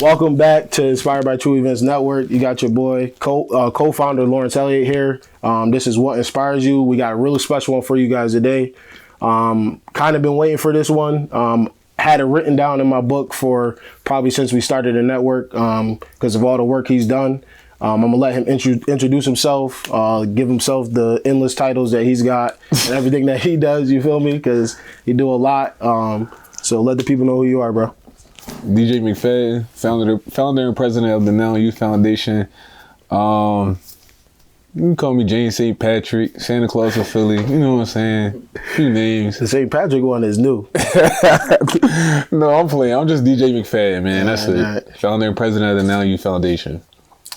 Welcome back to Inspired by True Events Network. You got your boy, co-founder Lawrence Elliott here. This is What Inspires You. We got a really special one for you guys today. Kind of been waiting for this one. Had it written down in my book for probably since we started the network because of all the work he's done. I'm going to let him introduce himself, give himself the endless titles that he's got and everything that he does, you feel me? Because he do a lot. So let the people know who you are, bro. DJ McFadden, founder and president of the N.O.W Foundation. You can call me Jane St. Patrick, Santa Claus of Philly. You know what I'm saying? A few names. The St. Patrick one is new. No, I'm playing. I'm just DJ McFadden, man. That's it. Right. Founder and president of the N.O.W Foundation.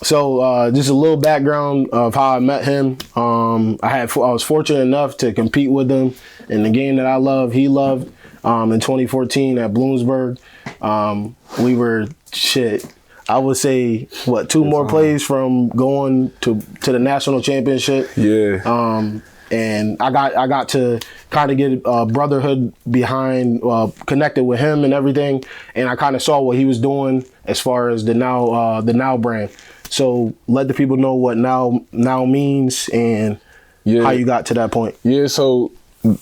So just a little background of how I met him. I was fortunate enough to compete with him in the game that I love, he loved, in 2014 at Bloomsburg. We were I would say two more plays from going to the national championship. Yeah. And I got to kind of get brotherhood behind, connected with him and everything. And I kind of saw what he was doing as far as the N.O.W brand. So let the people know what now means and how you got to that point. Yeah. So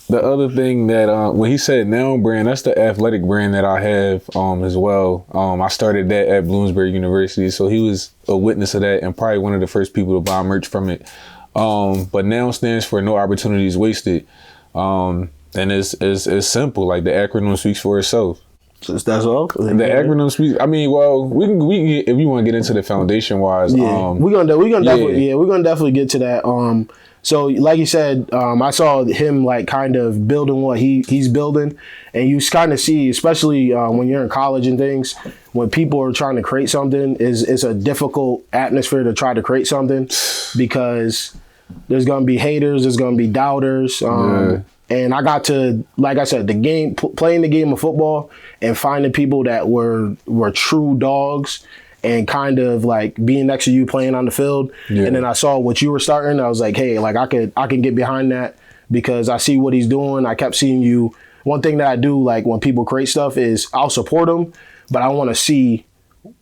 the other thing that when he said N.O.W brand, that's the athletic brand that I have as well. I started that at Bloomsburg University, so he was a witness of that and probably one of the first people to buy merch from it. But N.O.W stands for No Opportunities Wasted, and it's simple. Like the acronym speaks for itself. So that's all. The acronym speaks. I mean, well, we can get, if you want to get into the foundation wise. Yeah, we're gonna definitely get to that. So like you said, I saw him like kind of building what he's building, and you kind of see, especially when you're in college and things, when people are trying to create something, it's a difficult atmosphere to try to create something because there's gonna be haters, there's gonna be doubters. And I got to, like I said, playing the game of football and finding people that were true dogs and kind of like being next to you playing on the field. Yeah. And then I saw what you were starting. I was like, hey, like I can get behind that because I see what he's doing. I kept seeing you. One thing that I do, like when people create stuff, is I'll support them, but I want to see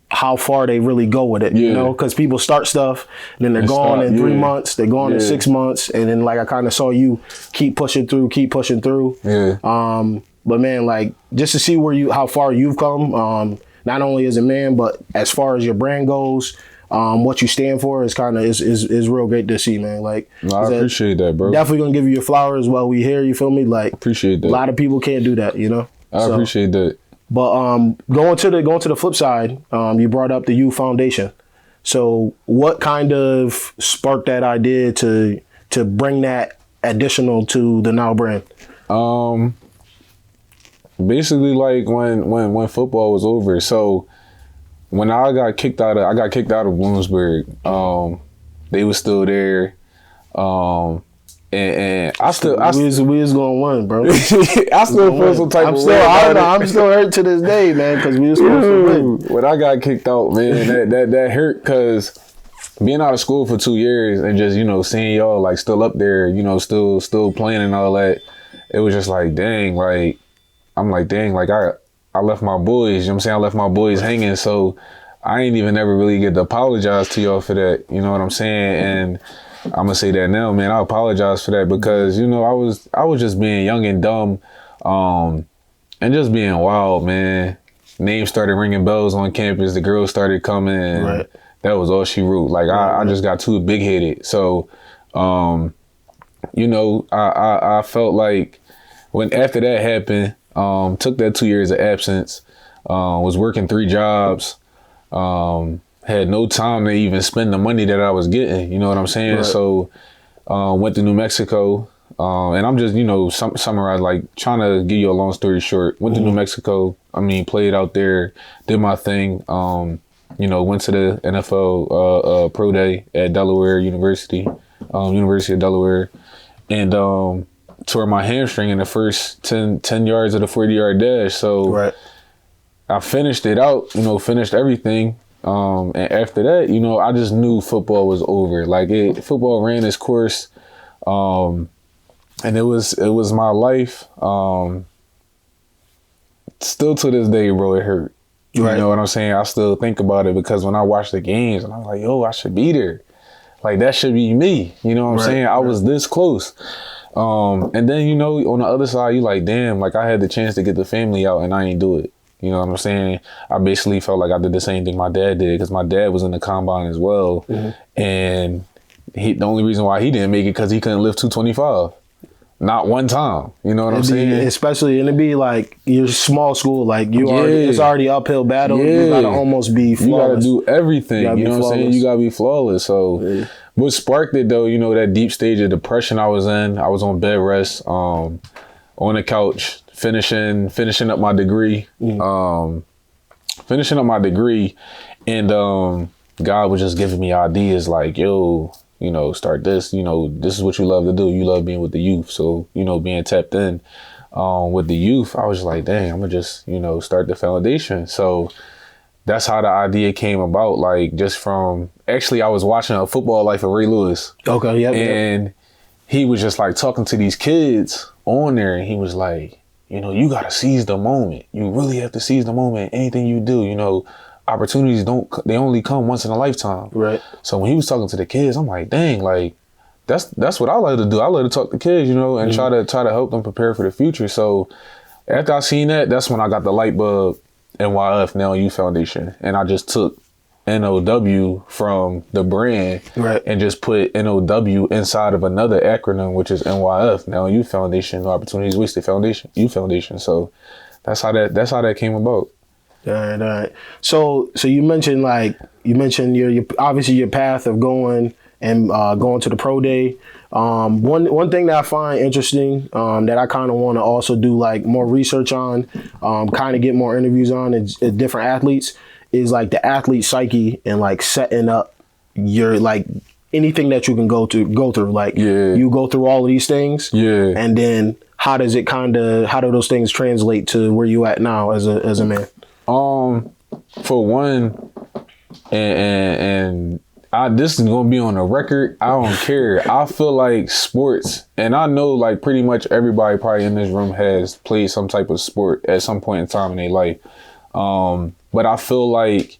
how far they really go with it, you know, because people start stuff, and then they're gone in 3 months, they're gone in 6 months, and then like I kind of saw you keep pushing through. Yeah. But man, like just to see how far you've come, not only as a man, but as far as your brand goes, what you stand for is kind of is real great to see, man. Like, no, I appreciate that, bro. Definitely gonna give you your flowers while we here. You feel me? Like, appreciate that. A lot of people can't do that, you know. I appreciate that. But going to the flip side, you brought up the U Foundation. So what kind of sparked that idea to bring that additional to the N.O.W brand? Basically, like when football was over. So when I got kicked out of Bloomsburg, they was still there. And we was gonna win, bro. I still feel some type of way. I'm still hurt to this day, man, because we was supposed to win. When I got kicked out, man, that hurt because being out of school for 2 years and just, you know, seeing y'all like still up there, you know, still playing and all that, it was just like, dang, like I'm like, dang, like I left my boys, you know what I'm saying? I left my boys hanging, so I ain't even ever really get to apologize to y'all for that, you know what I'm saying? And I'm gonna say that now, man. I apologize for that because, you know, I was just being young and dumb, and just being wild, man. Names started ringing bells on campus. The girls started coming, and right. That was all she wrote. Like I just got too big headed. So, you know, I felt like when after that happened, took that 2 years of absence, was working 3 jobs. Had no time to even spend the money that I was getting, you know what I'm saying? Right. So went to New Mexico, and I'm just, you know, summarize, like trying to give you a long story short. Went to New Mexico, played out there, did my thing, you know, went to the NFL Pro Day at Delaware University, University of Delaware, and tore my hamstring in the first 10 yards of the 40-yard dash. So right. I finished it out, you know, finished everything. And after that, you know, I just knew football was over. Like football ran its course, and it was my life. Still to this day, bro, it hurt. You know what I'm saying? I still think about it because when I watch the games and I'm like, yo, I should be there. Like, that should be me. You know what I'm saying? I was this close. And then, you know, on the other side, you like, damn, like I had the chance to get the family out and I ain't do it. You know what I'm saying? I basically felt like I did the same thing my dad did because my dad was in the combine as well. And the only reason why he didn't make it because he couldn't lift 225. Not one time. You know what I'm saying? Especially, and it'd be like your small school, like it's already uphill battle. You gotta almost be flawless. You gotta do everything. You know what I'm saying? You gotta be flawless. So what sparked it though, you know, that deep stage of depression I was in, I was on bed rest, on the couch, finishing up my degree. And God was just giving me ideas like, yo, you know, start this, you know, this is what you love to do. You love being with the youth. So, you know, being tapped in with the youth, I was just like, dang, I'm gonna just, you know, start the foundation. So that's how the idea came about. Like, just from, actually, I was watching A Football Life of Ray Lewis. Okay, yeah. And he was just like talking to these kids on there. And he was like, you know, you gotta seize the moment. You really have to seize the moment. Anything you do, you know, opportunities they only come once in a lifetime. Right. So when he was talking to the kids, I'm like, dang, like that's what I like to do. I like to talk to kids, you know, and try to help them prepare for the future. So after I seen that, that's when I got the light bulb, NYF, N.O.W Foundation. And I just took N.O.W from the brand and just put N.O.W inside of another acronym, which is NYF, N.O.W Foundation, No Opportunities Wasted Foundation, Youth Foundation. So that's how that came about. All right. So you mentioned your obviously your path of going to the pro day. One thing that I find interesting that I kind of want to also do like more research on, kind of get more interviews on is different athletes, is like the athlete psyche and like setting up your like anything that you can go through. Like you go through all of these things, and then how do those things translate to where you at now as a man? For one, and this is gonna be on the record. I don't care. I feel like sports, and I know like pretty much everybody probably in this room has played some type of sport at some point in time in their life. But I feel like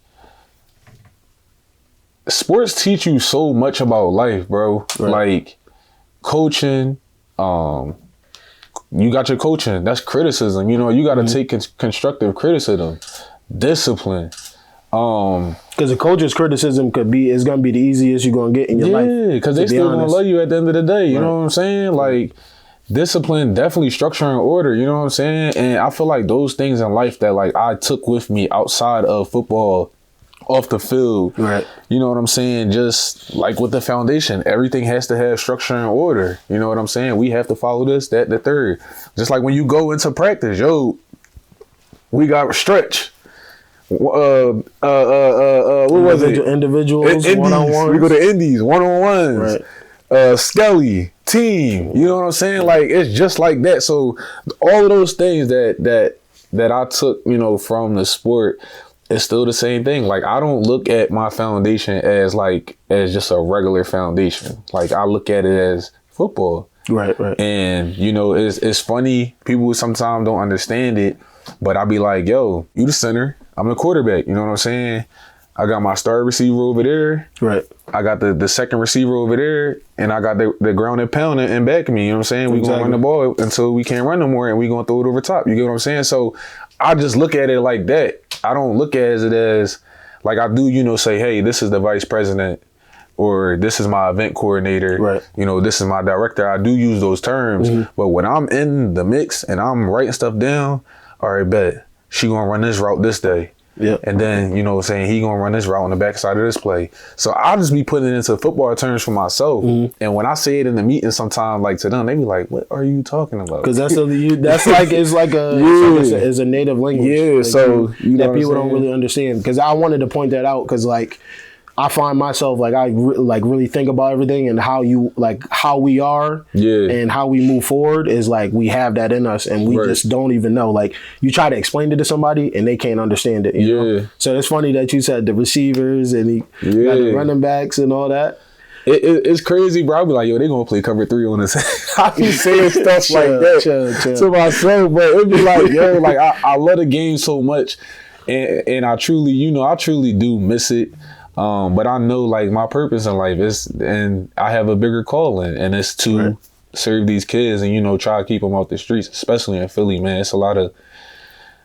sports teach you so much about life, bro. Right. Like coaching, you got your coaching. That's criticism. You know, you got to take constructive criticism, discipline. Because a coach's criticism is going to be the easiest you're going to get in your life. Yeah, because they still going to love you at the end of the day. You know what I'm saying? Like, discipline, definitely structure and order. You know what I'm saying? And I feel like those things in life that like I took with me outside of football, off the field. Right. You know what I'm saying? Just like with the foundation, everything has to have structure and order. You know what I'm saying? We have to follow this, that, the third. Just like when you go into practice, we got stretch. What was it? Individuals, one-on-ones. We go to indies, one-on-ones. Right. Skelly, team. You know what I'm saying? Like it's just like that. So all of those things that I took, you know, from the sport, it's still the same thing. Like I don't look at my foundation as just a regular foundation. Like I look at it as football. Right. And you know, it's funny. People sometimes don't understand it, but I be like, yo, you the center. I'm the quarterback. You know what I'm saying? I got my star receiver over there. Right. I got the second receiver over there, and I got the ground and pound and back of me. You know what I'm saying? We gonna run the ball until we can't run no more, and we gonna throw it over top. You get what I'm saying? So I just look at it like that. I don't look at it as like I do, you know, say, hey, this is the vice president or this is my event coordinator. Right. You know, this is my director. I do use those terms. But when I'm in the mix and I'm writing stuff down, all right, bet she gonna run this route this day. Yeah. And then, you know what I'm saying, he gonna run this route on the backside of this play. So I'll just be putting it into football terms for myself. And when I say it in the meeting sometime, like to them, they be like, what are you talking about? Because it's a native language. Yeah, like so that people don't really understand. Because I wanted to point that out because like I find myself like I really think about everything and how we are and how we move forward is like we have that in us and we just don't even know. Like you try to explain it to somebody and they can't understand it. You know? So it's funny that you said the receivers and got the running backs and all that. It's crazy, bro. I be like, yo, they gonna play cover 3 on this. I be saying stuff like that to myself, but it be like, yo, like I love the game so much. and I truly, I truly do miss it. But I know like my purpose in life is, and I have a bigger calling, and it's to serve these kids and, try to keep them off the streets, especially in Philly, man. It's a lot of,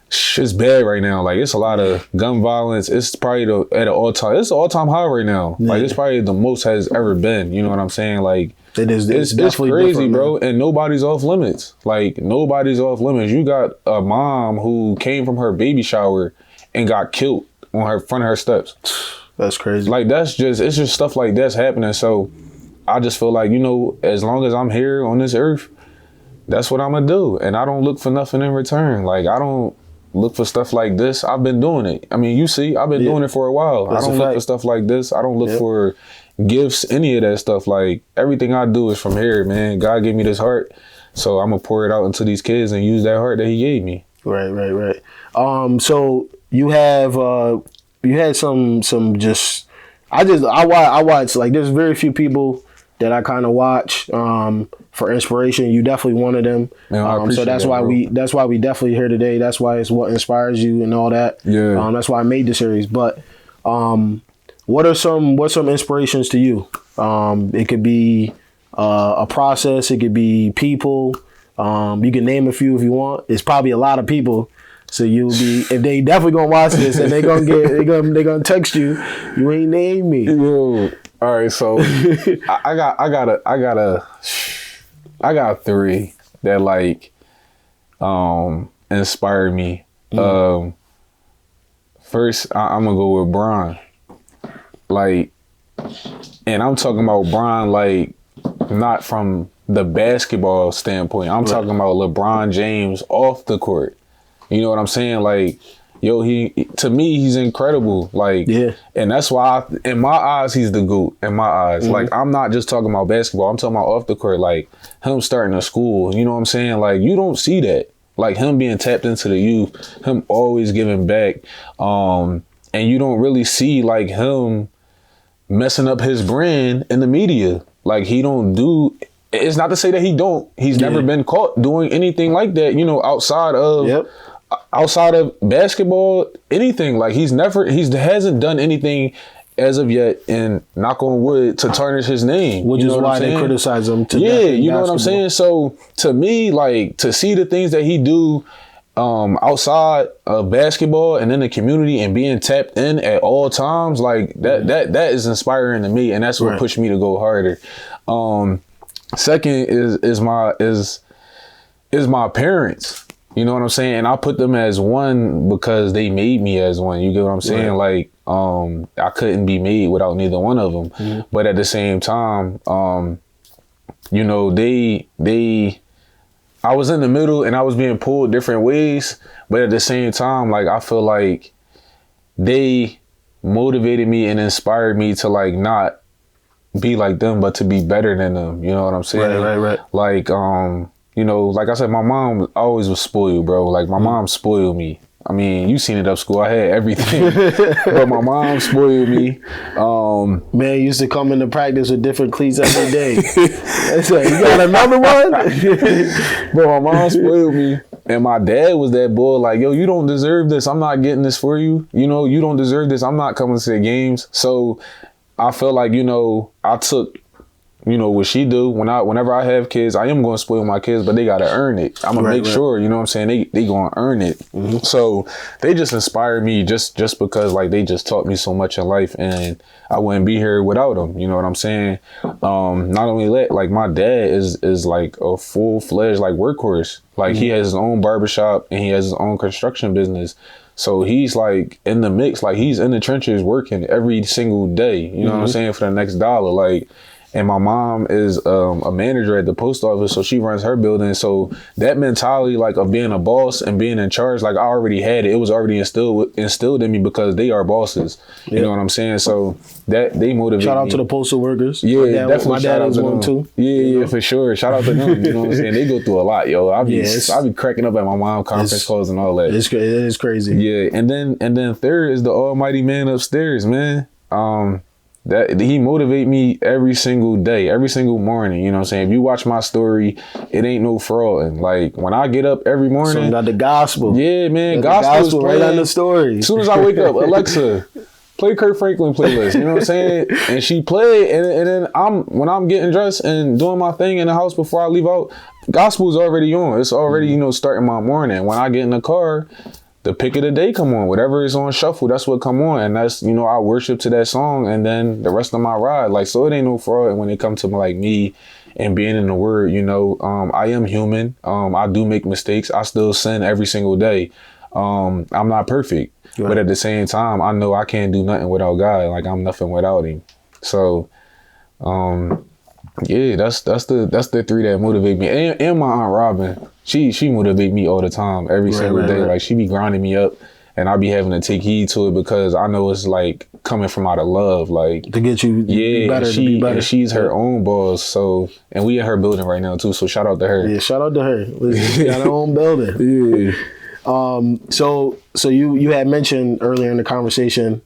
it's bad right now. Like, it's a lot of gun violence. It's probably at an all-time high right now. Yeah. Like, it's probably the most has ever been. You know what I'm saying? Like, it's crazy, bro. And nobody's off limits. Like, nobody's off limits. You got a mom who came from her baby shower and got killed on her front of her steps. That's crazy. Like, it's just stuff like that's happening. So I just feel like, as long as I'm here on this earth, that's what I'm gonna do. And I don't look for nothing in return. Like, I don't look for stuff like this. I've been doing it. I mean, you see, I've been doing it for a while. That's I don't look for stuff like this. I don't look for gifts, any of that stuff. Like, everything I do is from here, man. God gave me this heart, so I'm gonna pour it out into these kids and use that heart that He gave me. Right. So you had some just I watch, like, there's very few people that I kind of watch for inspiration. You definitely one of them. Man, so that's why we definitely here today. That's why it's what inspires you and all that. Yeah. That's why I made the series. But what's some inspirations to you? It could be a process. It could be people. You can name a few if you want. It's probably a lot of people. So you'll be, if they definitely gonna watch this and they gonna text you, you ain't named me. Yo. All right, so I got three that like inspired me. First, I'm gonna go with Bron. Like, and I'm talking about Bron, like, not from the basketball standpoint. I'm talking about LeBron James off the court. You know what I'm saying? Like, yo, to me, he's incredible. Like, and that's why, in my eyes, he's the GOAT. In my eyes, like, I'm not just talking about basketball. I'm talking about off the court. Like, him starting a school. You know what I'm saying? Like, you don't see that. Like, him being tapped into the youth, him always giving back, and you don't really see like him messing up his brand in the media. Like, he don't do. It's not to say that he don't. He's never been caught doing anything like that. Outside of. Outside of basketball, anything. Like, he hasn't done anything as of yet, and knock on wood, to tarnish his name. Which is why they criticize him to you know what I'm saying? So to me, like, to see the things that he do outside of basketball and in the community and being tapped in at all times, like that is inspiring to me, and that's what pushed me to go harder. Second is my parents. You know what I'm saying? And I put them as one because they made me as one. You get what I'm saying? Like, I couldn't be made without neither one of them. But at the same time, I was in the middle and I was being pulled different ways. But at the same time, like, I feel like they motivated me and inspired me to, like, not be like them, but to be better than them. You know what I'm saying? Right. Like, like I said, my mom always was spoiled, bro. Like, my mom spoiled me. I mean, you seen it up school. I had everything. But my mom spoiled me. Man used to come into practice with different cleats every day. So, you got another one? But my mom spoiled me. And my dad was that boy, like, yo, you don't deserve this. I'm not getting this for you. You don't deserve this. I'm not coming to the games. So I felt like, I took what she do. Whenever I have kids, I am going to spoil my kids, but they got to earn it. I'm going to make sure, you know what I'm saying, they going to earn it. So they just inspired me just because, like, they just taught me so much in life, and I wouldn't be here without them. You know what I'm saying? Not only that, like, my dad is like a full-fledged, like, workhorse. Like, he has his own barbershop and he has his own construction business. So he's, like, in the mix. Like, he's in the trenches working every single day. You know what I'm saying? For the next dollar. Like, and my mom is a manager at the post office, so she runs her building. So that mentality, like, of being a boss and being in charge, like, I already had it. It was already instilled in me because they are bosses. You know what I'm saying? So that they motivate me. Shout out to the postal workers. Yeah, definitely. My dad was one too. Yeah, for sure. Shout out to them. You know what I'm saying? They go through a lot, yo. I be cracking up at my mom conference calls and all that. It is crazy. Yeah, and then third is the almighty man upstairs, man. That he motivate me every single day, every single morning. You know what I'm saying? If you watch my story, it ain't no fraud. And like when I get up every morning, so you got the gospel. Yeah, man, gospel right on the story. As soon as I wake up, Alexa, play Kurt Franklin playlist. You know what I'm saying? And she played, and then when I'm getting dressed and doing my thing in the house before I leave out, gospel's already on. It's already, starting my morning. When I get in the car, the pick of the day come on. Whatever is on shuffle, that's what come on. And that's, I worship to that song, and then the rest of my ride. Like, so it ain't no fraud when it comes to like me and being in the word. I am human. I do make mistakes. I still sin every single day. I'm not perfect. Right. But at the same time, I know I can't do nothing without God. Like, I'm nothing without him. So, yeah, that's the three that motivate me. And my Aunt Robin, she motivate me all the time, every single day. Right. Like, she be grinding me up, and I be having to take heed to it because I know it's like coming from out of love, like to get you better, to be better. And she's her own boss. So, and we in her building right now too. So shout out to her. Yeah, shout out to her. She got her own building. Yeah. So you had mentioned earlier in the conversation,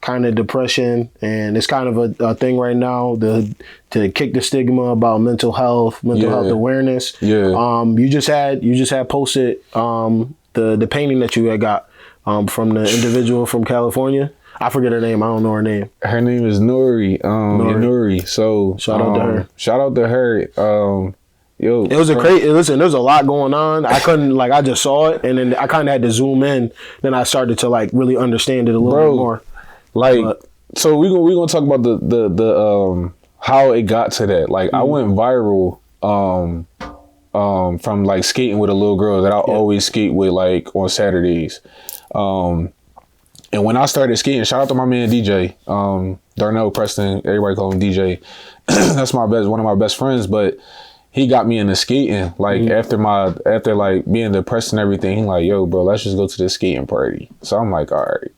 kind of depression, and it's kind of a thing right now to kick the stigma about mental health awareness. Yeah. You just had posted the painting that you had got from the individual from California. I forget her name. I don't know her name. Her name is N.O.W. So shout out to her. Shout out to her. Yo, it was listen, there's a lot going on. I couldn't, I just saw it, and then I kind of had to zoom in. Then I started to really understand it a little bit more. So we gonna talk about the how it got to that. Like, I went viral from like skating with a little girl that I always skate with, like on Saturdays. And when I started skating, shout out to my man DJ, Darnell Preston. Everybody call him DJ. That's one of my best friends, but he got me into skating. Like, after like being depressed and everything, he like, yo, bro, let's just go to this skating party. So I'm like, all right.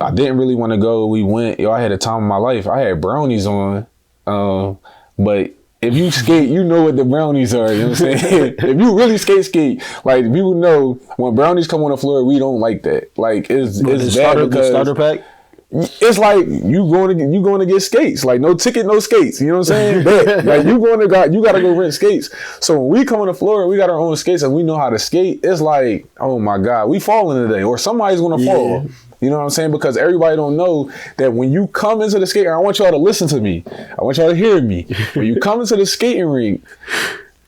I didn't really want to go. We went. I had a time of my life. I had brownies on. But if you skate, you know what the brownies are. You know what I'm saying? If you really skate, like, people know when brownies come on the floor, we don't like that. Like, it's bad because the starter pack. It's like you going to get skates. Like, no ticket, no skates. You know what I'm saying? But, like, you gotta go rent skates. So when we come on the floor, we got our own skates and we know how to skate. It's like, oh my God, we falling today, or somebody's gonna fall. You know what I'm saying? Because everybody don't know that when you come into the skate, I want y'all to listen to me. I want y'all to hear me. When you come into the skating rink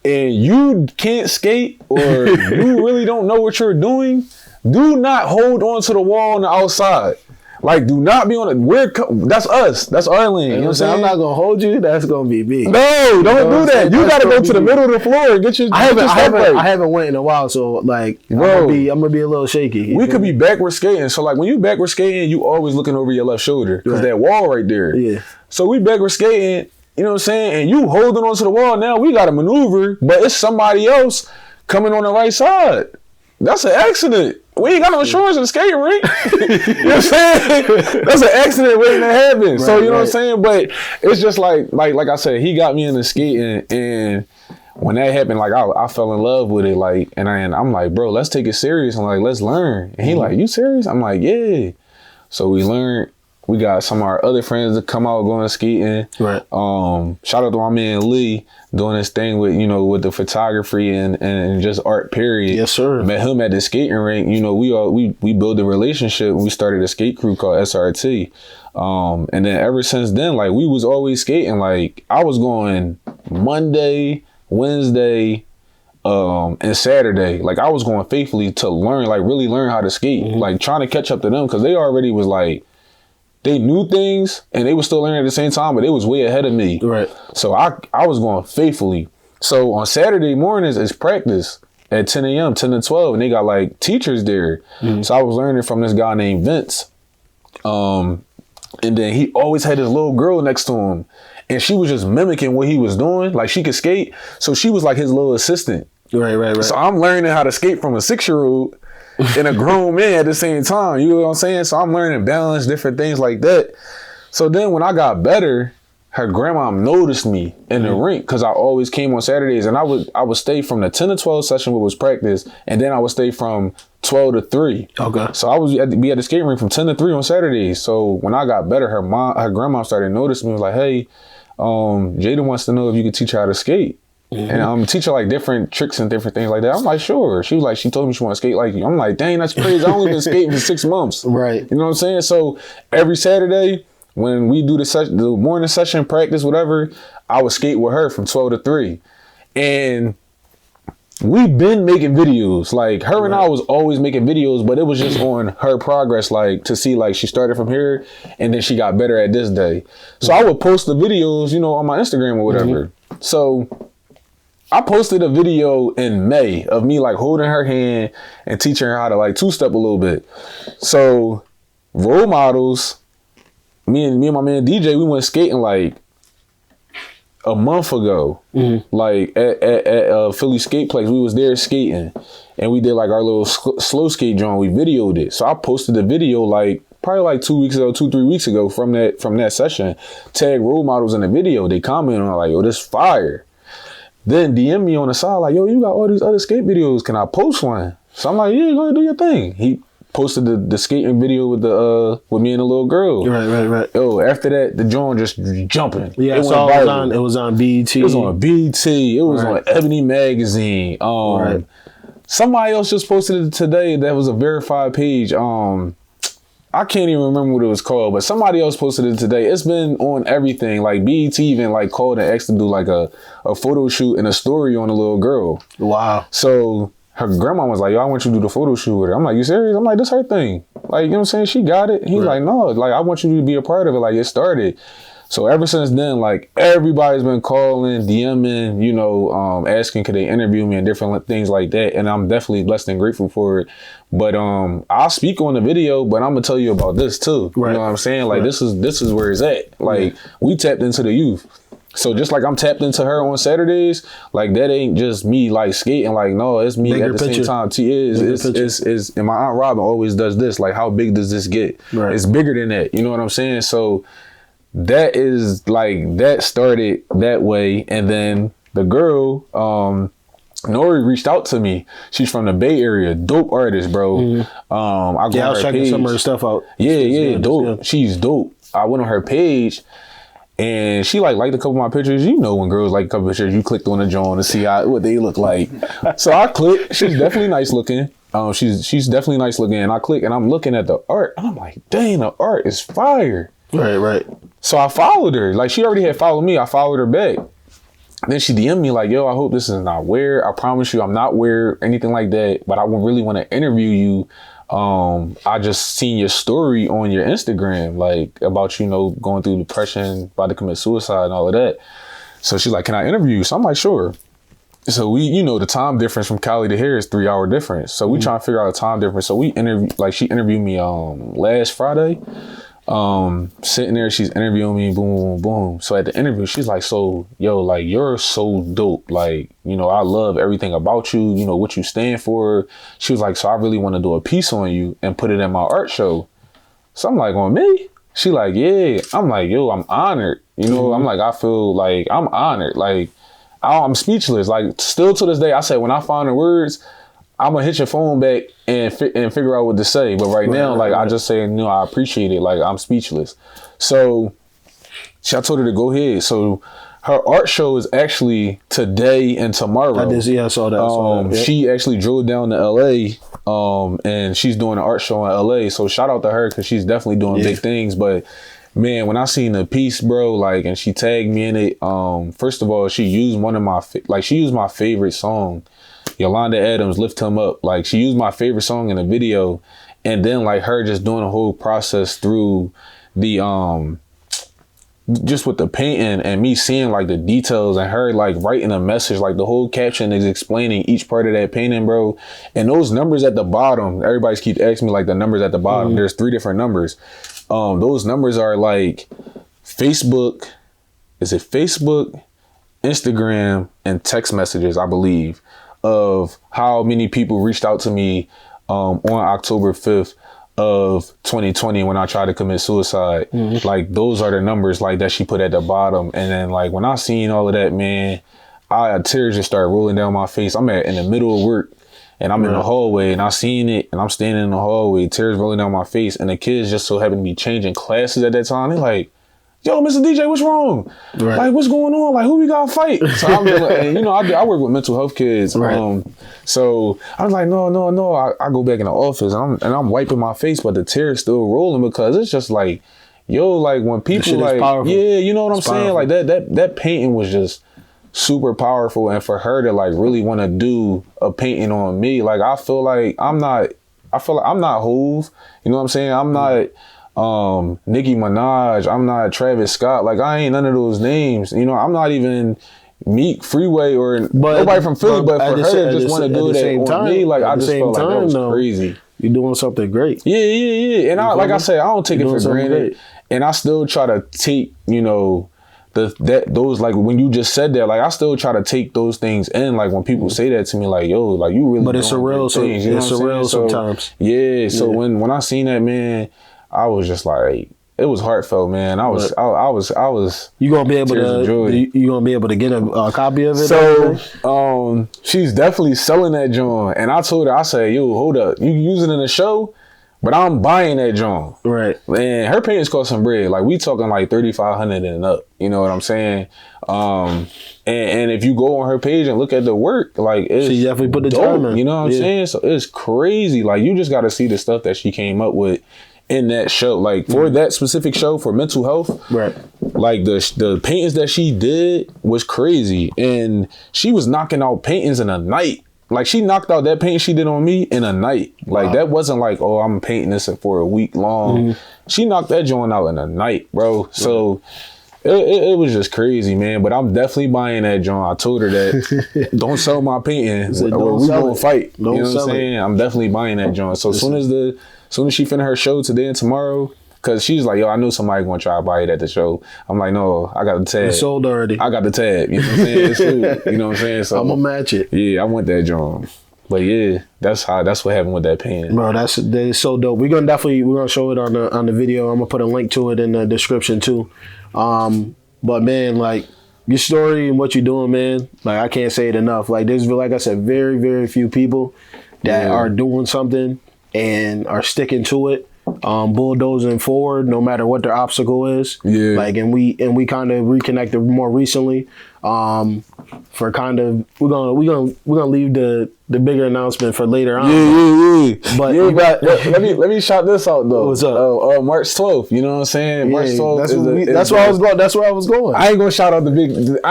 and you can't skate, or you really don't know what you're doing, do not hold on to the wall on the outside. Like, do not be on it. That's us. That's our lane. You know what I'm saying? I'm not gonna hold you. That's gonna be me. No, don't do that. You gotta go to the middle of the floor and get your. I haven't went in a while, so like, bro, I'm gonna be a little shaky. We could be backward skating. So like, when you backward skating, you always looking over your left shoulder because that wall right there. Yeah. So we backward skating. You know what I'm saying? And you holding onto the wall. Now we got to maneuver, but it's somebody else coming on the right side. That's an accident. We ain't got no insurance in the skating rink. You know what I'm saying? That's an accident waiting to happen. Right, so, you know what I'm saying? But it's just like I said, he got me into skating, and when that happened, like, I fell in love with it. Like, and I'm like, bro, let's take it serious. I'm like, let's learn. And he like, you serious? I'm like, yeah. So we learned. We got some of our other friends to come out going skating. Right. Shout out to my man Lee doing his thing with, with the photography and just art, period. Yes, sir. Met him at the skating rink. We built a relationship. We started a skate crew called SRT. And then ever since then, like, we was always skating. Like, I was going Monday, Wednesday, and Saturday. Like, I was going faithfully to learn, like, really learn how to skate. Like, trying to catch up to them, because they already was like, they knew things and they were still learning at the same time, but they was way ahead of me. Right. So I was going faithfully. So on Saturday mornings, it's practice at 10 a.m., 10 to 12, and they got like teachers there. So I was learning from this guy named Vince. And then he always had his little girl next to him, and she was just mimicking what he was doing. Like, she could skate. So she was like his little assistant. Right. So I'm learning how to skate from a 6-year-old and a grown man at the same time. You know what I'm saying? So I'm learning balance, different things like that. So then when I got better, her grandma noticed me in the rink because I always came on Saturdays, and I would stay from the 10 to 12 session, which was practice, and then I would stay from 12 to 3. Okay. So I was be at the skating rink from 10 to 3 on Saturdays. So when I got better, her grandma started noticing me, was like, hey, Jada wants to know if you could teach her how to skate. And teach her like different tricks and different things like that. I'm like, sure. She was like, she told me she want to skate like you. I'm like, dang, that's crazy. I only been skating for 6 months. Right. You know what I'm saying? So every Saturday when we do the morning session, practice, whatever, I would skate with her from 12 to 3. And we've been making videos. Like her and I was always making videos, but it was just on her progress, like to see like she started from here and then she got better at this day. So I would post the videos, you know, on my Instagram or whatever. So I posted a video in May of me like holding her hand and teaching her how to like two-step a little bit. So role models, me and my man DJ, we went skating like a month ago, like at Philly skate place. We was there skating and we did like our little slow skate drawing. We videoed it. So I posted the video like probably like 2 weeks ago, 2-3 weeks ago from that session. Tag role models in the video. They commented on like, yo, this fire. Then DM me on the side like, yo, you got all these other skate videos. Can I post one? So I'm like, yeah, go ahead, do your thing. He posted the skating video with me and the little girl. Right. Yo, after that, the joint just jumping. Yeah, it was on BET. It was on BET. It was on Ebony Magazine. Somebody else just posted it today. That was a verified page. I can't even remember what it was called, but somebody else posted it today. It's been on everything. Like BET even like called and asked to do like a photo shoot and a story on a little girl. Wow. So her grandma was like, yo, I want you to do the photo shoot with her. I'm like, you serious? I'm like, this her thing. Like, you know what I'm saying? She got it. He's like, no, like I want you to be a part of it. Like it started. So ever since then, like everybody's been calling, DMing, you know, asking could they interview me and different things like that. And I'm definitely blessed and grateful for it. But I'll speak on the video, but I'm gonna tell you about this too. You know what I'm saying? Like this is where it's at. Like we tapped into the youth. So just like I'm tapped into her on Saturdays, like that ain't just me like skating. Like no, it's me bigger at the same time. It's and my Aunt Robin always does this. Like how big does this get? Right. It's bigger than that. You know what I'm saying? So that is like that started that way, and then the girl N.O.W reached out to me. She's from the Bay Area, dope artist, bro. I was checking some of her stuff out. Yeah, dope. Yeah. She's dope. I went on her page and she liked a couple of my pictures. You know when girls like a couple of pictures, you clicked on the joint to see what they look like. So I clicked. She's definitely nice looking. She's definitely nice looking, and I click and I'm looking at the art and I'm like, dang, the art is fire. Right. So I followed her. Like she already had followed me. I followed her back. Then she DM'd me like, yo, I hope this is not weird. I promise you I'm not weird, anything like that. But I would really want to interview you. I just seen your story on your Instagram, like about, you know, going through depression, about to commit suicide and all of that. So she's like, can I interview you? So I'm like, sure. So we, you know, the time difference from Cali to here is 3 hour difference. So we trying to figure out the time difference. So she interviewed me last Friday. Sitting there, she's interviewing me, boom, boom, boom. So at the interview, she's like, so, yo, like, you're so dope. Like, you know, I love everything about you, you know, what you stand for. She was like, so I really want to do a piece on you and put it in my art show. So I'm like, on me? She like, yeah. I'm like, yo, I'm honored. You know, I'm like, I feel like I'm honored. Like, I'm speechless. Like, still to this day, I say, when I find the words, I'm gonna hit your phone back and figure out what to say. But right now, I just say, you know, I appreciate it. Like, I'm speechless. So I told her to go ahead. So her art show is actually today and tomorrow. I saw that. She actually drove down to LA, and she's doing an art show in LA. So shout out to her because she's definitely doing big things. But man, when I seen the piece, bro, like, and she tagged me in it. First of all, she used one of my my favorite song. Yolanda Adams, Lift Him Up. Like, she used my favorite song in the video, and then like her just doing a whole process through the just with the painting and me seeing like the details and her like writing a message. Like the whole caption is explaining each part of that painting, bro. And those numbers at the bottom, everybody keeps asking me like the numbers at the bottom. There's 3 different numbers. Those numbers are like Facebook, Instagram, and text messages, I believe, of how many people reached out to me on October 5th of 2020 when I tried to commit suicide. Like those are the numbers like that she put at the bottom. And then like when I seen all of that, man, tears just started rolling down my face. I'm in the middle of work and I'm in the hallway and I seen it and I'm standing in the hallway, tears rolling down my face, and the kids just so happened to be changing classes at that time. They like, yo, Mr. DJ, what's wrong? Right. Like, what's going on? Like, who we got to fight? So I'm just like, and, you know, I work with mental health kids. Right. So I was like, no. I go back in the office and I'm wiping my face, but the tears still rolling because it's just like, yo, like when people like, yeah, you know what I'm saying? Like that painting was just super powerful. And for her to like really want to do a painting on me, like I feel like I'm not Hove. You know what I'm saying? I'm not Nicki Minaj, I'm not Travis Scott, like I ain't none of those names, you know. I'm not even Meek, Freeway, or nobody from Philly, but for her to just want to do that on me, like I just felt like that was crazy. You're doing something great. Yeah. And I said, I don't take it for granted, and I still try to take, you know, those like when you just said that, like I still try to take those things in, like when people say that to me, like yo, like you really. But it's surreal. It's surreal sometimes. Yeah. So when I seen that, man, I was just like, it was heartfelt, man. I was. You gonna be able to? You gonna be able to get a copy of it? So, she's definitely selling that joint, and I told her, I said, yo, hold up, you use it in the show, but I'm buying that joint. Right. And her paintings cost some bread. Like we talking like $3,500 and up. You know what I'm saying? And if you go on her page and look at the work, like it's she definitely put the time in. You know what I'm saying? So it's crazy. Like you just got to see the stuff that she came up with in that show, like for that specific show for mental health, right? Like the paintings that she did was crazy, and she was knocking out paintings in a night. Like she knocked out that painting she did on me in a night. Like that wasn't like, oh, I'm painting this for a week long. She knocked that joint out in a night, bro. So it was just crazy, man. But I'm definitely buying that joint. I told her that don't sell my paintings, or we gonna fight. You know what I'm saying? I'm definitely buying that joint. So as soon as she finna her show today and tomorrow, cause she's like, yo, I know somebody gonna try to buy it at the show. I'm like, no, I got the tab. It's sold already. I got the tab. You know what I'm saying? It's sold. You know what I'm saying? So I'm gonna match it. Yeah, I want that joint. But yeah, that's what happened with that painting. Bro, that is so dope. We're gonna show it on the video. I'm gonna put a link to it in the description too. But man, like your story and what you're doing, man, like I can't say it enough. Like there's, like I said, very, very few people that are doing something and are sticking to it, bulldozing forward no matter what their obstacle is. Yeah. Like and we kind of reconnected more recently. For kind of we're gonna leave the bigger announcement for later on. Yeah. But let me shout this out though. What's up? March 12th. You know what I'm saying? March 12th. That's where I was going. That's where I was going. I ain't gonna shout out I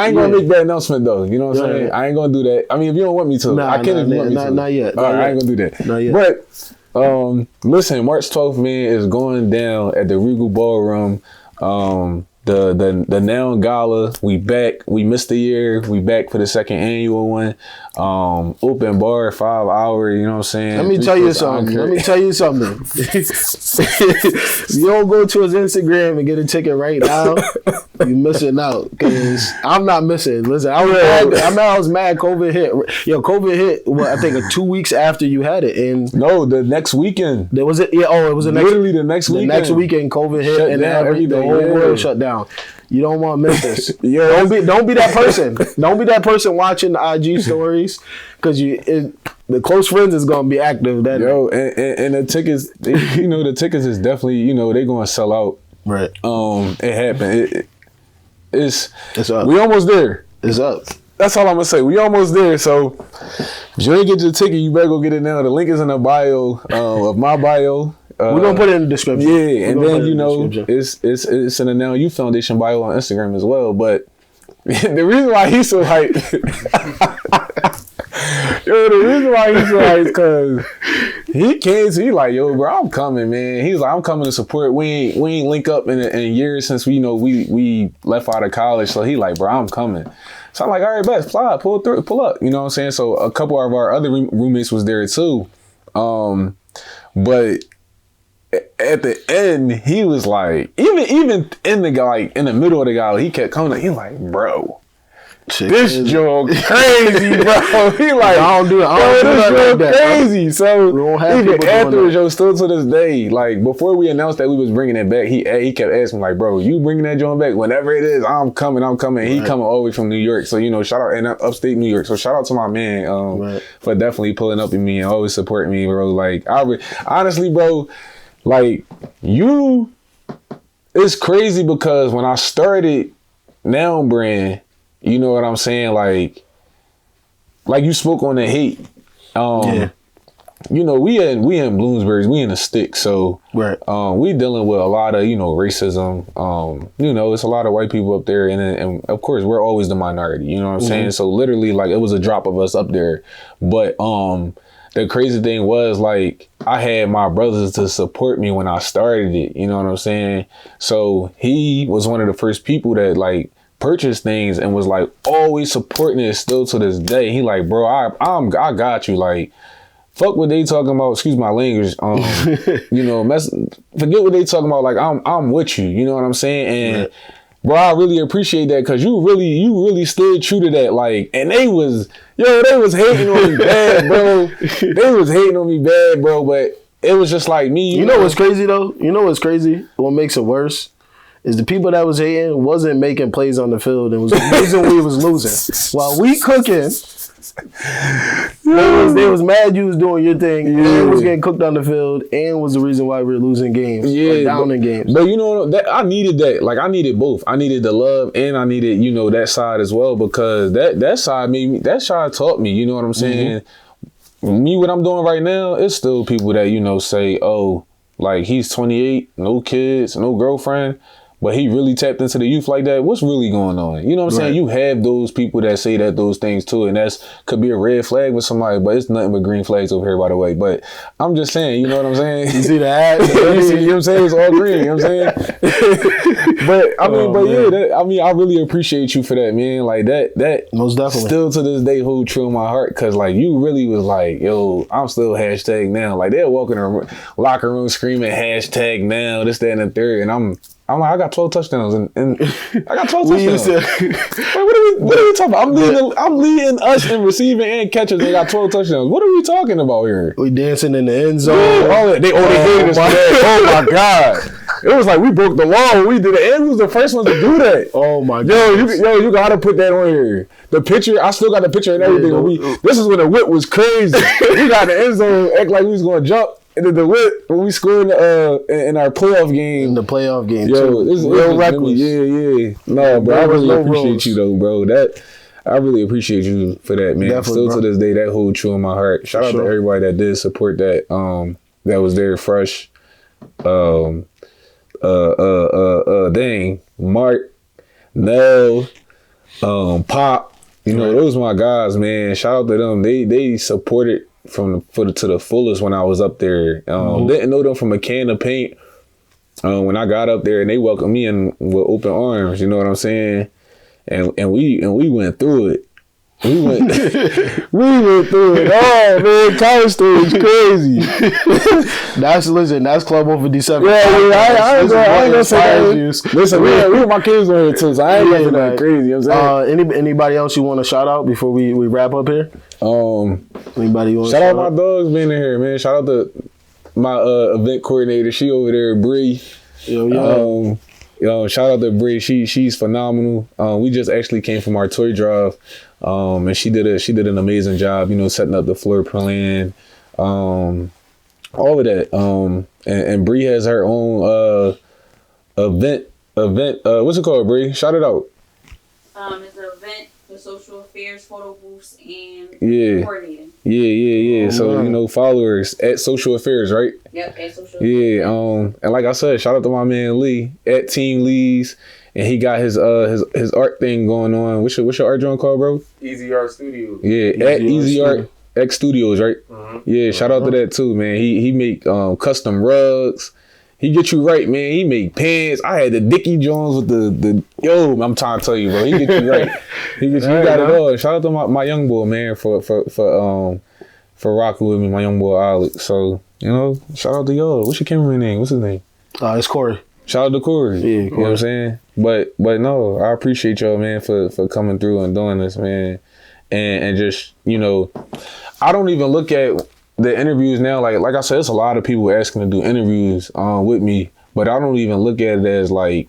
ain't gonna make that announcement though. You know what I'm saying? I ain't gonna do that. I mean, if you don't want me to, I can if you want me to. Not yet. All right, I ain't gonna do that. Not yet. But listen, March 12th, man, is going down at the Regal Ballroom. The N.O.W. Gala, we back. We missed a year. We back for the second annual one. Open bar, 5 hour. You know what I'm saying? Let me tell you something. You don't go to his Instagram and get a ticket right now, you missing out. Cause I'm not missing. Listen, I was mad. COVID hit. Yo, COVID hit. I think 2 weeks after you had it. And no, the next weekend. There was it. Yeah. Oh, it was literally the next weekend. The next weekend, COVID hit, shut and down, the whole world shut down. You don't want to miss this. Don't be that person. Don't be that person watching the IG stories, because the close friends is gonna be active. And the tickets, the tickets is definitely, they gonna sell out. Right. It happened. It's up. We almost there. It's up. That's all I'm gonna say. We almost there. So if you ain't get your ticket, you better go get it now. The link is in the bio of my bio. We're gonna put it in the description. Yeah, and then it's an N.O.W. Foundation bio on Instagram as well. But the reason why he's so hyped, is because he came to, he like, yo, bro, I'm coming, man. He was like, I'm coming to support. We ain't link up in years since we left out of college. So he like, bro, I'm coming. So I'm like, all right, best fly, pull up. You know what I'm saying? So a couple of our other roommates was there too. But at the end, he was like, even in the middle of the gala, he kept coming. He like, bro, This joke crazy, bro. He like, I don't do it. I don't do this joke like crazy. So even after Joe, still to this day, like before we announced that we was bringing it back, he kept asking like, bro, you bringing that joint back? Whenever it is, I'm coming. Right. He coming all the way from New York. So shout out, and upstate New York. So shout out to my man for definitely pulling up in me and always supporting me, bro. Like honestly, bro, like it's crazy because when I started N.O.W brand, you know what I'm saying? Like you spoke on the hate. We in Bloomsbury, we in the stick, so we dealing with a lot of racism. It's a lot of white people up there, and of course we're always the minority. You know what I'm saying? So literally, like it was a drop of us up there. But the crazy thing was like I had my brothers to support me when I started it. You know what I'm saying? So he was one of the first people that like purchased things and was like always supporting it still to this day. He like, bro, I got you. Like, fuck what they talking about. Excuse my language. Forget what they talking about. Like, I'm with you. You know what I'm saying? And bro, I really appreciate that because you really stayed true to that. Like, and they was hating on me bad, bro. They was hating on me bad, bro. But it was just like me. You know what's crazy though? You know what's crazy? What makes it worse is the people that was hating wasn't making plays on the field and was the reason we was losing. While we cooking, they was mad you was doing your thing and was getting cooked on the field and was the reason why we were losing games or down in games. But that I needed that. Like I needed both. I needed the love and I needed, that side as well because that side made me, that side taught me, you know what I'm saying? Me, what I'm doing right now, it's still people that, say, oh, like he's 28, no kids, no girlfriend. But he really tapped into the youth like that. What's really going on? You know what I'm saying? You have those people that say those things too, and that's could be a red flag with somebody, but it's nothing but green flags over here, by the way. But I'm just saying, you know what I'm saying? You see the ad? You know what I'm saying? It's all green. You know what I'm saying? But I really appreciate you for that, man. Like that most definitely still to this day hold true in my heart because like you really was like, yo, I'm still hashtag now. Like they're walking in the locker room screaming hashtag now, this, that, and the third, and I'm like, I got 12 touchdowns, and I got 12 touchdowns. Wait, what are we talking about? I'm leading us in receiving and catches. They got 12 touchdowns. What are we talking about here? We dancing in the end zone. Yeah, they hated us for that. Oh my God. It was like we broke the law when we did it. And we was the first ones to do that. Oh my God. You gotta put that on here. The picture, I still got the picture and everything. This is when the whip was crazy. We got the end zone, act like we was gonna jump. And then the whip when we scored in our playoff game. In the playoff game, yo, this is real reckless. Yeah. No, bro, I really appreciate you though, bro. I really appreciate you for that, man. Definitely, still to this day, that holds true in my heart. Shout out to everybody that did support that. That was there fresh. Mark, Nell, Pop. Those my guys, man. Shout out to them. They supported to the fullest when I was up there. Didn't know them from a can of paint. When I got up there and they welcomed me in with open arms, you know what I'm saying? And we went through it. We went through it. Oh man, college story is crazy. That's Club Over December. Yeah, I ain't gonna say that. Listen, we my kids on here too, so I ain't nothing that crazy. You know what I'm saying? Anybody else you want to shout out before we wrap up here? Anybody you want to shout out my dogs being in here, man. Shout out to my event coordinator. She over there, Bree. Shout out to Bree. She's phenomenal. We just actually came from our toy drive. And she did an amazing job, setting up the floor plan, all of that. And Bree has her own event. What's it called, Bree? Shout it out. It's an event for social affairs, photo booths, and coordinating. Yeah. So follow her at Social Affairs, right? Yep, at Social Affairs. Yeah. And like I said, shout out to my man Lee at Team Lee's. And he got his art thing going on. What's your art joint called, bro? Easy Art Studios. Yeah, at Easy Art X Studios, right? Yeah, shout out to that too, man. He make custom rugs. He get you right, man. He make pants. I had the Dickie Jones with the I'm trying to tell you, bro. He get you right. He got it all. Shout out to my young boy, man, for rocking with me, my young boy Alex. So shout out to y'all. What's your cameraman name? What's his name? It's Cory. Shout out to Cory. Yeah, you know what I'm saying? But no, I appreciate y'all, man, for coming through and doing this, man. And just, you know, I don't even look at the interviews now. Like I said, it's a lot of people asking to do interviews with me, but I don't even look at it as like,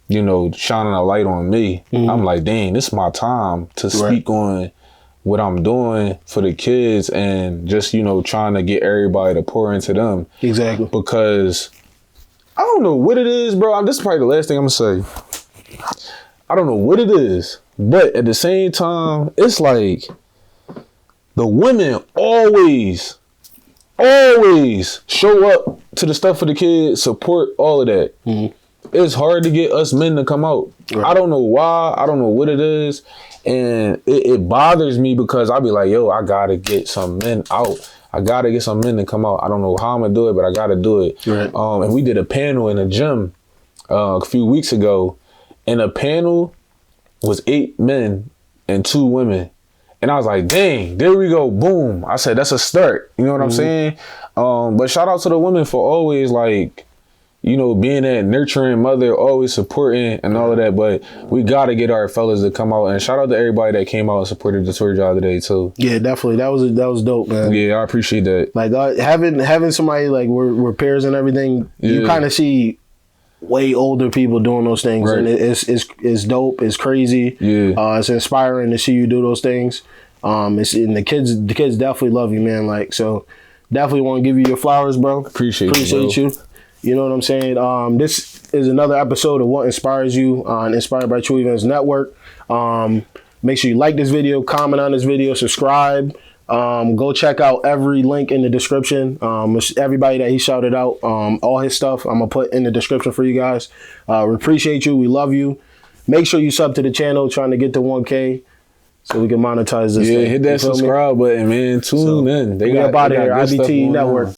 you know, shining a light on me. I'm like, dang, this is my time to speak on what I'm doing for the kids and just, you know, trying to get everybody to pour into them. Exactly. Because I don't know what it is, bro. This is probably the last thing I'm going to say. I don't know what it is, but at the same time, it's like the women always show up to the stuff for the kids, support all of that. It's hard to get us men to come out. I don't know why. I don't know what it is. And it bothers me because I be like, yo, I got to get some men out. I got to get some men to come out. I don't know how I'm going to do it, but I got to do it. And we did a panel in a gym a few weeks ago. And the panel was 8 men and 2 women. And I was like, dang, there we go. Boom. I said, that's a start. You know what I'm saying? But shout out to the women for always, like, you know, being that nurturing mother, always supporting and all of that. But we got to get our fellas to come out. And shout out to everybody that came out and supported the tour job today, too. Yeah, definitely. That was dope, man. Yeah, I appreciate that. Like, having somebody, like, we're pairs and everything, you kind of see way older people doing those things. And it's dope. It's crazy. Yeah. It's inspiring to see you do those things. And the kids definitely love you, man. Like, so definitely want to give you your flowers, bro. Appreciate you. You know what I'm saying? This is another episode of What Inspires You on Inspired by True Events Network. Make sure you like this video, comment on this video, subscribe. Go check out every link in the description. Everybody that he shouted out, all his stuff, I'm going to put in the description for you guys. We appreciate you. We love you. Make sure you sub to the channel, trying to get to 1K so we can monetize this thing. Hit that subscribe button, man. Tune in. They got out of here, IBT Network.